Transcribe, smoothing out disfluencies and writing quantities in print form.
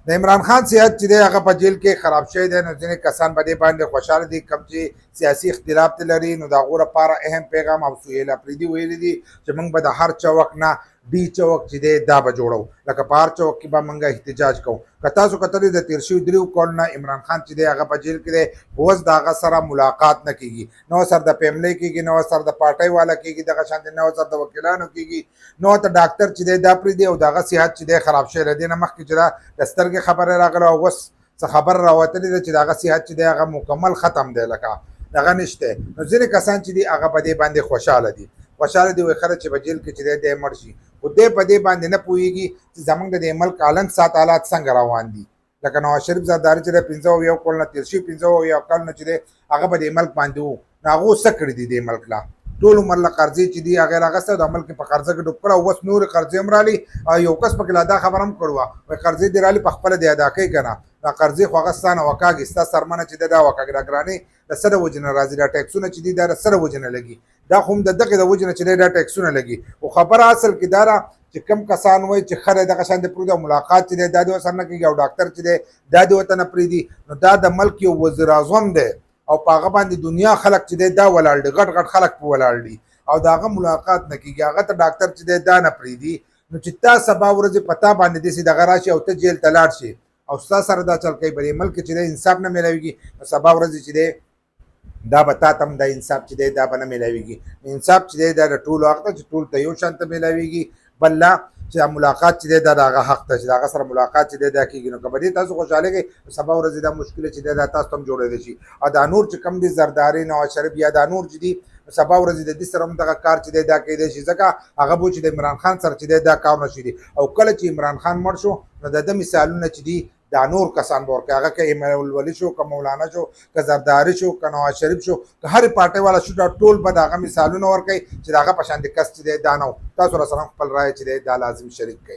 د عمران خان صحت چې دی هغه په جیل کې خراب شوی دی، نو ځینې کسان په دې باندې خوشحاله دي کوم چې سیاسي اختلاف لري. نو د هغو لپاره اهم پیغام او سهیل اپریدي ویلي دي چې موږ به د هر چوک نه ډي چوک چې دی دا به جوړو، لکه په هر چوک کې به موږ احتجاج کوو. که تاسو کتلي د تېر شوي 3 کال نه عمران خان چې دی هغه په جیل کې دی، اوس د هغه سره ملاقات نه کېږي، نه ورسره د فیملی کېږي، نه ورسره د پارټۍ والا کېږي، دغه شان نه ورسره د وکیلانو کېږي، نه ورته ډاکټر چې دی دا پرېږدي. او د هغه صحت چې دی خراب شوی دی. دې نه مخکې چې دا د سترګې خبره راغله او اوس څه خبر راوتلې ده چې د هغه صحت چې دی هغه مکمل ختم دی، لکه دغه نشته. نو ځینې کسان چې دي هغه په دې باندې خوشحاله دي، خوشحاله دي وایي خلک چې په جیل کې چې دی دی مړ شي، خو دی په دې باندې نه پوهېږي چې زموږ د دې ملک حالن سات حالات څنګه روان دي. لکه نواز شریف زرداري چې دی 15 کال نه تېر شوي 15 کال نه چې دی هغه په دې ملک باندې و، نو هغو څه کړي دي دې ملک لا ټول عمر له قرضې چې دي هغې راغسته او د ملک په قرضه کې ډوب کړه. اوس نورې قرضې هم رالي او یو کس پکې لا دا خبره هم کړې وه وایي قرضې دې رالي په خپله دې ادا کوي که نه، دا قرضې خو هغه ستا نه وکاږي، ستا سرمنه چې دی دا وکاږي. دا ګرانې د څه د وجې نه راځي، دا ټیکسونه چې دي دا د څه د وجې نه لګي، دا خو هم د دغې د وجې نه چې دی دا ټیکسونه لګي. خو خبره اصل کې دا ده چې کم کسان وایي چې ښه دی دغه شان دی پرېږدي او ملاقات چې دی دا دې ورسره نه کېږي او ډاکټر چې دی دا دې ورته نه پرېږدي، نو دا د ملک یو وزیر اعظم دی او په هغه باندې دنیا خلک چې دی دا ولاړ دي، غټ غټ خلک په ولاړ دي او د هغه ملاقات نه کېږي، هغه ته ډاکټر چې دی دا نه پرېږدي. نو چې تا سبا ورځې په تا باندې داسې دغه راشي او ته جیل ته لاړ شي او ستا سره دا چل کوي، په دې ملک چې دی انصاف نه میلاویږي، نو سبا ورځې چې دی دا به تا ته هم دا انصاف چې دی دا به نه میلاویږي. انصاف چې دی دا د ټولو حق ده چې ټولو ته یو شان ته میلاویږي. بل لا چې ملاقات چې دی دا د هغه حق ده چې د هغه سره ملاقات چې دی دا کېږي. نو که په دې تاسو خوشحاله کړئ سبا ورځې دا مشکله چې دی دا تاسو ته هم جوړېدی شي. او دا نور چې کوم دي زرداري نواز شریف یا دا نور چې دي سبا ورځې د دې سره هم دغه کار چې دی دا کېدی شي، ځکه هغه به چې د عمران خان سره چې دی دا کار نه شي دي. او کله چې عمران خان مړ شو نو د ده مثالونه چې دي دا نور کسان به ورکوي، هغه که ایمل الولي شو، که مولانا شو، که زرداري شو، که نواز شریف شو، که هرې پارټۍ والا شو، دا ټول به د هغه مثالونه ورکوي چې د هغه په شان د کس چې دی دا نه و. تاسو راسره خپل رایه چې دی دا لازم شریک کړئ.